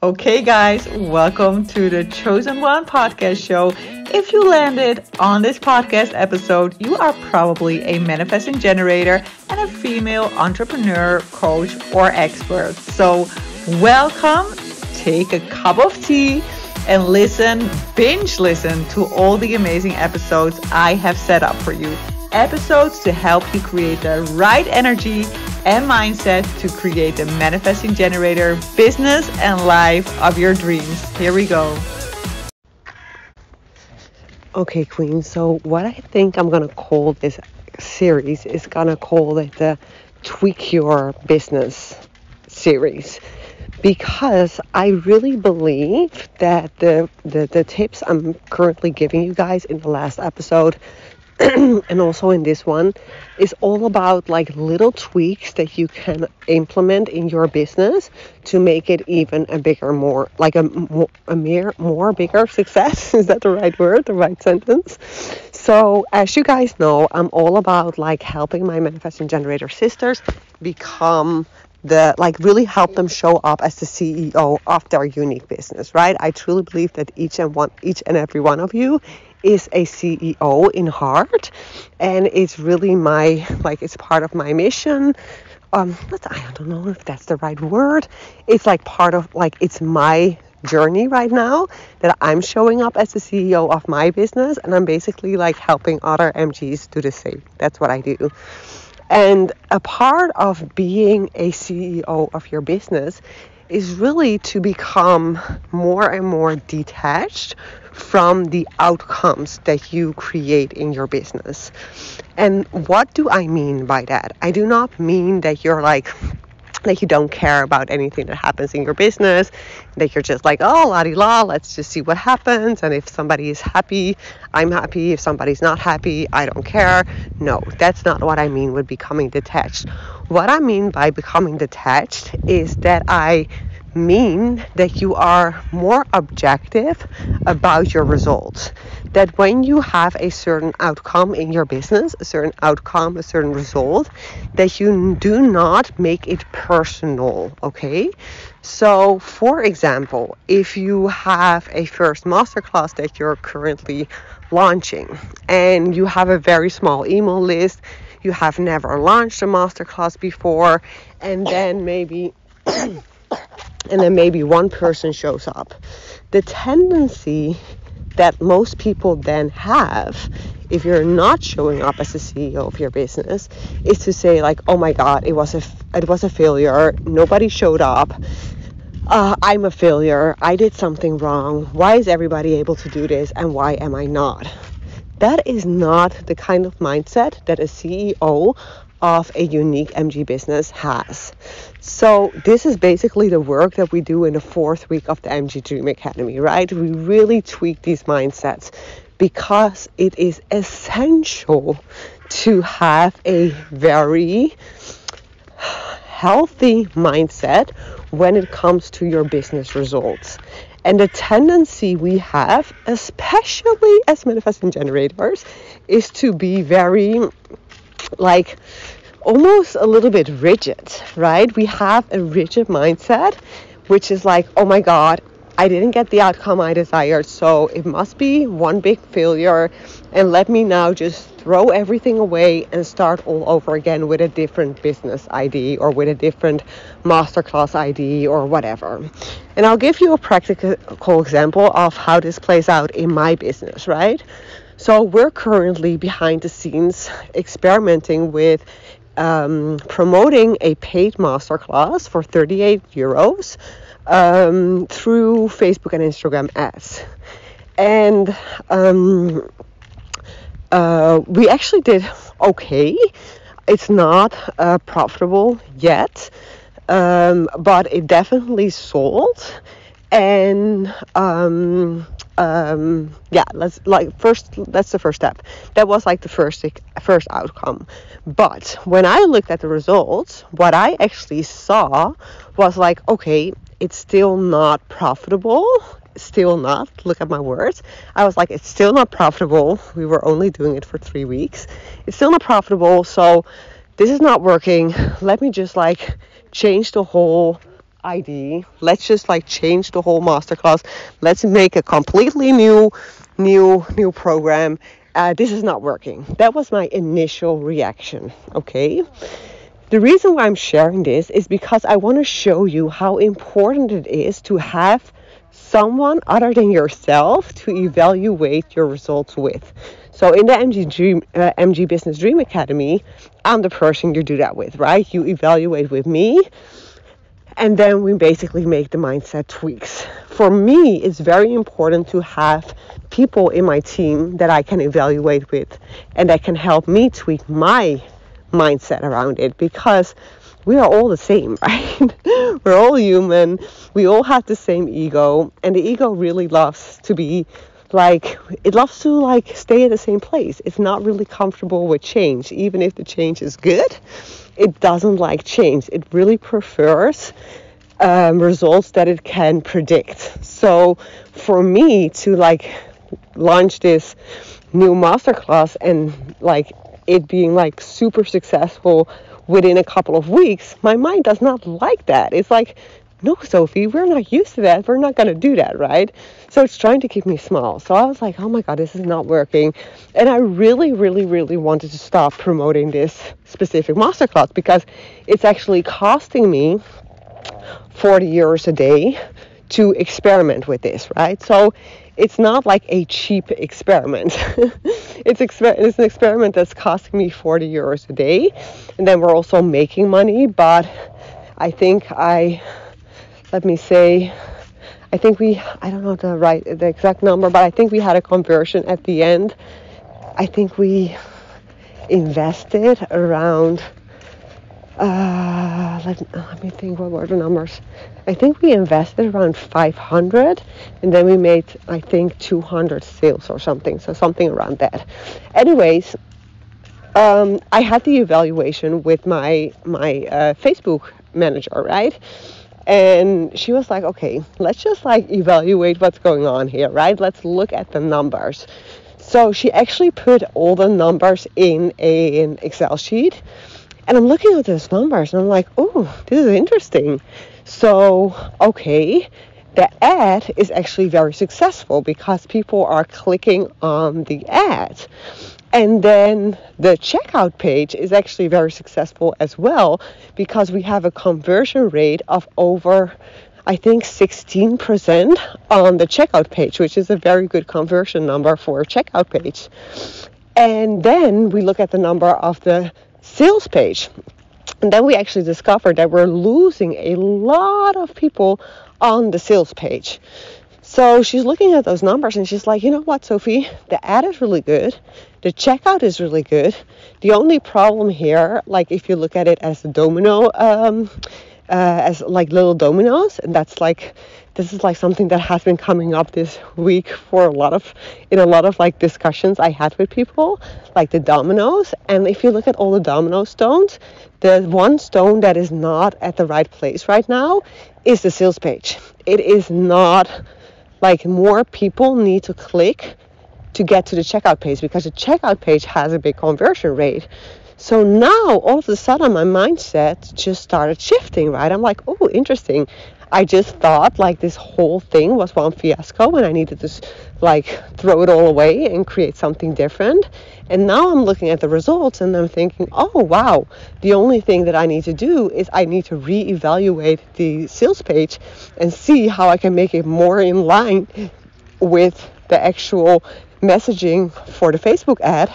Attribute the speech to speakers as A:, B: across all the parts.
A: Okay, guys, welcome to the Chosen One podcast show. If you landed on this podcast episode, you are probably a manifesting generator and a female entrepreneur, coach, or expert. So, welcome, take a cup of tea, and binge listen to all the amazing episodes I have set up for you. Episodes to help you create the right energy and mindset to create the manifesting generator business and life of your dreams. Here we go.
B: Okay, Queen. So what I think I'm going to call this series is going to call it the Tweak Your Business series. Because I really believe that the tips I'm currently giving you guys in the last episode and also in this one is all about like little tweaks that you can implement in your business to make it even a bigger, more bigger success. Is that the right word, the right sentence? So as you guys know, I'm all about like helping my manifesting generator sisters become really help them show up as the CEO of their unique business, right? I truly believe that each and every one of you is a CEO in heart, and it's really it's part of my mission. I don't know if that's the right word. It's like part of it's my journey right now that I'm showing up as the CEO of my business, and I'm basically like helping other MGs do the same. That's what I do. And a part of being a CEO of your business is really to become more and more detached from the outcomes that you create in your business. And what do I mean by that? I do not mean that you're like you don't care about anything that happens in your business, that you're just like, oh, la-di-la, let's just see what happens. And if somebody is happy, I'm happy. If somebody's not happy, I don't care. No, that's not what I mean with becoming detached. What I mean by becoming detached is that I mean that you are more objective about your results. That when you have a certain outcome in your business, a certain result, that you do not make it personal, okay? So, for example, if you have a first masterclass that you're currently launching and you have a very small email list, you have never launched a masterclass before, and then maybe one person shows up. The tendency that most people then have, if you're not showing up as the CEO of your business, is to say like, oh my God, it was a failure. Nobody showed up. I'm a failure. I did something wrong. Why is everybody able to do this and why am I not? That is not the kind of mindset that a CEO of a unique MG business has. So this is basically the work that we do in the 4th week of the MG Dream Academy, right? We really tweak these mindsets because it is essential to have a very healthy mindset when it comes to your business results. And the tendency we have, especially as manifesting generators, is to be very almost a little bit rigid, right? We have a rigid mindset, which is like, oh my God, I didn't get the outcome I desired, so it must be one big failure, and let me now just throw everything away and start all over again with a different business ID or with a different masterclass ID or whatever. And I'll give you a practical example of how this plays out in my business, right? So we're currently behind the scenes experimenting with promoting a paid masterclass for €38 through Facebook and Instagram ads. And we actually did okay. It's not profitable yet, but it definitely sold. And that's the first step. That was like the first outcome. But when I looked at the results, what I actually saw was like, okay, it's still not profitable. Still not, look at my words. I was like, it's still not profitable. We were only doing it for 3 weeks. It's still not profitable. So this is not working. Let me just change the whole idea. Let's just like change the whole masterclass. Let's make a completely new program. This is not working. That was my initial reaction. Okay. The reason why I'm sharing this is because I want to show you how important it is to have someone other than yourself to evaluate your results with. So in the MG Business Dream Academy, I'm the person you do that with, right? You evaluate with me, and then we basically make the mindset tweaks. For me, it's very important to have people in my team that I can evaluate with and that can help me tweak my mindset around it, because we are all the same, right? We're all human. We all have the same ego, and the ego really loves to be like, it loves to like stay at the same place. It's not really comfortable with change. Even if the change is good, it doesn't like change. It really prefers results that it can predict. So for me to like launch this new masterclass and like it being like super successful within a couple of weeks, my mind does not like that. It's like, no, Sophie, we're not used to that. We're not going to do that, right? So it's trying to keep me small. So I was like, oh my God, this is not working. And I really, really, really wanted to stop promoting this specific masterclass because it's actually costing me 40 euros a day to experiment with this, right? So it's not like a cheap experiment. It's an experiment that's costing me 40 euros a day. And then we're also making money, but I think I don't know the exact number, but I think we had a conversion at the end. I think we invested around, let me think, what were the numbers? I think we invested around 500, and then we made, I think, 200 sales or something, so something around that. Anyways, I had the evaluation with my Facebook manager, right? And she was like, okay, let's just like evaluate what's going on here, right? Let's look at the numbers. So she actually put all the numbers in an Excel sheet. And I'm looking at those numbers and I'm like, oh, this is interesting. So, okay, the ad is actually very successful because people are clicking on the ad. And then the checkout page is actually very successful as well because we have a conversion rate of over, I think, 16% on the checkout page, which is a very good conversion number for a checkout page. And then we look at the number of the sales page. And then we actually discovered that we're losing a lot of people on the sales page. So she's looking at those numbers and she's like, you know what, Sophie, the ad is really good. The checkout is really good. The only problem here, like if you look at it as a domino, as like little dominoes, and this is like something that has been coming up this week in a lot of like discussions I had with people, like the dominoes. And if you look at all the domino stones, the one stone that is not at the right place right now is the sales page. It is not. Like, more people need to click to get to the checkout page because the checkout page has a big conversion rate. So now all of a sudden my mindset just started shifting, right? I'm like, oh, interesting. I just thought like this whole thing was one fiasco and I needed to like throw it all away and create something different. And now I'm looking at the results and I'm thinking, oh, wow, the only thing that I need to do is I need to reevaluate the sales page and see how I can make it more in line with the actual messaging for the Facebook ad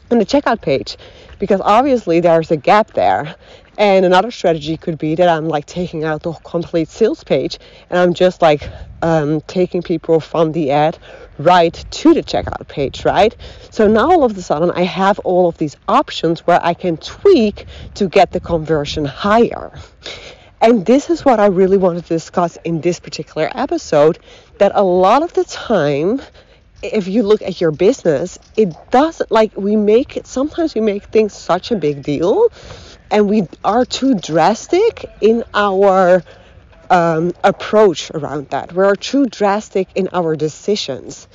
B: and the checkout page, because obviously there's a gap there. And another strategy could be that I'm like taking out the complete sales page and I'm just like taking people from the ad right to the checkout page, right? So now all of a sudden I have all of these options where I can tweak to get the conversion higher. And this is what I really wanted to discuss in this particular episode, that a lot of the time, if you look at your business, it doesn't like sometimes we make things such a big deal and we are too drastic in our approach around that. We're too drastic in our decisions.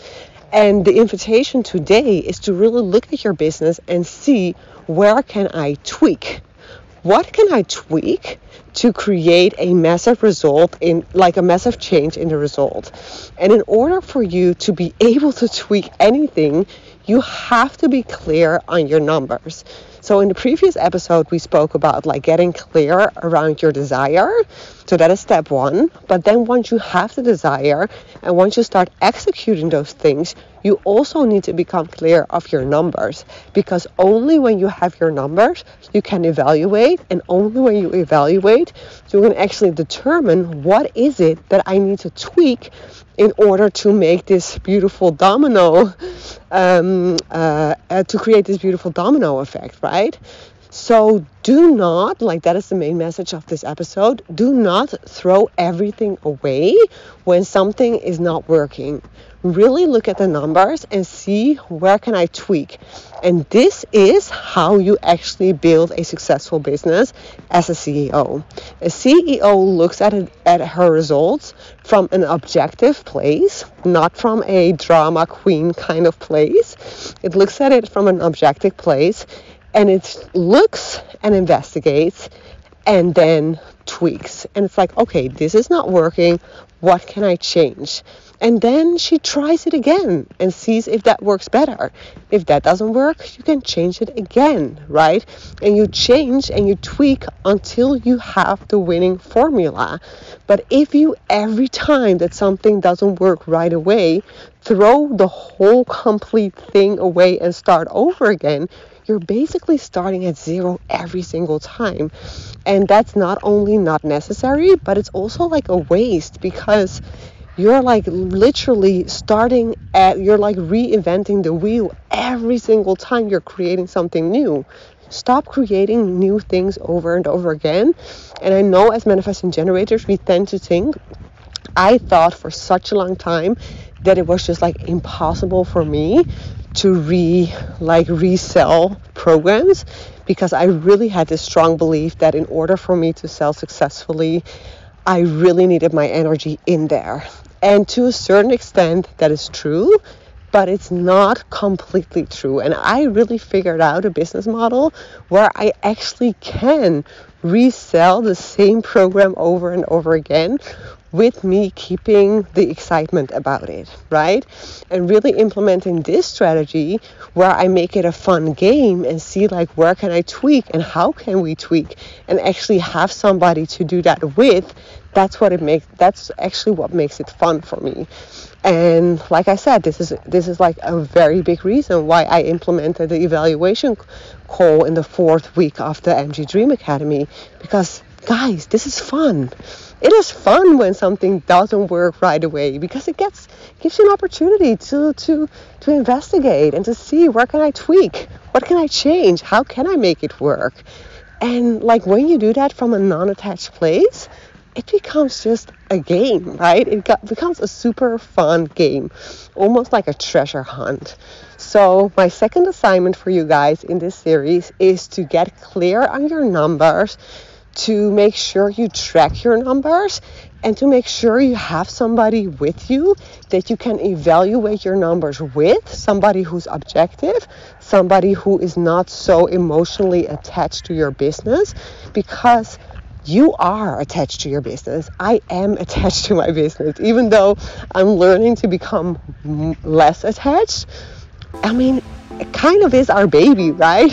B: And the invitation today is to really look at your business and see, where can I tweak? what can I tweak to create a massive result in like a massive change in the result? And in order for you to be able to tweak anything, you have to be clear on your numbers. So in the previous episode, we spoke about like getting clear around your desire. So that is step one. But then once you have the desire and once you start executing those things, you also need to become clear of your numbers, because only when you have your numbers, you can evaluate, and only when you evaluate, you can actually determine what is it that I need to tweak in order to make this beautiful domino, to create this beautiful domino effect, right? So do not, like that is the main message of this episode, do not throw everything away when something is not working. Really look at the numbers and see where can I tweak. And this is how you actually build a successful business as a CEO. A CEO looks at her results from an objective place, not from a drama queen kind of place. It looks at it from an objective place, and it looks and investigates and then tweaks. And it's like, okay, this is not working. What can I change? And then she tries it again and sees if that works better. If that doesn't work, you can change it again, right? And you change and you tweak until you have the winning formula. But if you, every time that something doesn't work right away, throw the whole complete thing away and start over again, you're basically starting at zero every single time. And that's not only not necessary, but it's also like a waste, because you're like literally you're like reinventing the wheel every single time you're creating something new. Stop creating new things over and over again. And I know as manifesting generators, we tend to think, I thought for such a long time that it was just like impossible for me to resell programs, because I really had this strong belief that in order for me to sell successfully, I really needed my energy in there. And to a certain extent, that is true, but it's not completely true. And I really figured out a business model where I actually can resell the same program over and over again with me keeping the excitement about it, right? And really implementing this strategy where I make it a fun game and see like where can I tweak and how can we tweak, and actually have somebody to do that with. That's actually what makes it fun for me. And like I said, this is like a very big reason why I implemented the evaluation call in the 4th week of the MG Dream Academy, because guys, this is fun. It is fun when something doesn't work right away, because it gives you an opportunity to investigate and to see where can I tweak, what can I change, how can I make it work. And like when you do that from a non-attached place, it becomes just a game, right? It becomes a super fun game, almost like a treasure hunt. So my second assignment for you guys in this series is to get clear on your numbers, to make sure you track your numbers, and to make sure you have somebody with you that you can evaluate your numbers with, somebody who's objective, somebody who is not so emotionally attached to your business, because you are attached to your business. I am attached to my business, even though I'm learning to become less attached. I mean, it kind of is our baby, right?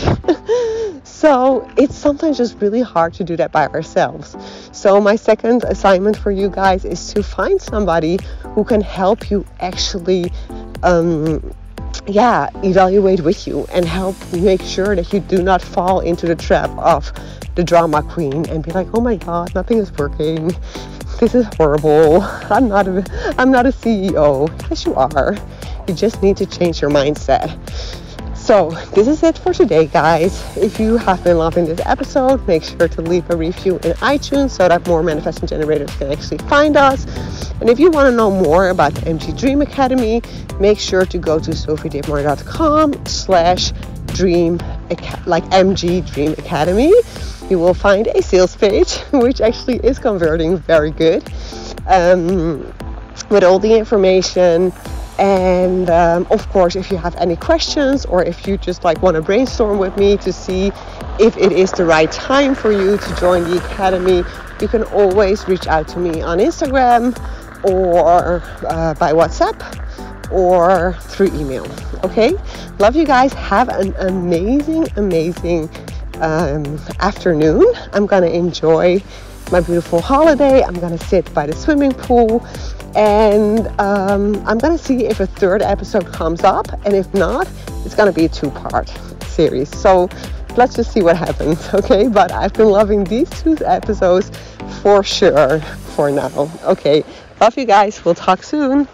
B: So it's sometimes just really hard to do that by ourselves. So my second assignment for you guys is to find somebody who can help you actually evaluate with you and help make sure that you do not fall into the trap of the drama queen and be like, oh my god, nothing is working, this is horrible, I'm not a CEO. Yes, you are. You just need to change your mindset. So this is it for today, guys. If you have been loving this episode, make sure to leave a review in iTunes so that more manifesting generators can actually find us. And if you want to know more about the MG Dream Academy, make sure to go to sophiedietmar.com/dream, like MG Dream Academy. You will find a sales page, which actually is converting very good, with all the information And of course, if you have any questions, or if you just like want to brainstorm with me to see if it is the right time for you to join the academy, you can always reach out to me on Instagram, or by WhatsApp, or through email. Okay, love you guys. Have an amazing afternoon. I'm gonna enjoy my beautiful holiday. I'm gonna sit by the swimming pool, and I'm gonna see if a third episode comes up, and if not, it's gonna be a 2-part series. So let's just see what happens. Okay, but I've been loving these 2 episodes for sure for now. Okay, love you guys. We'll talk soon.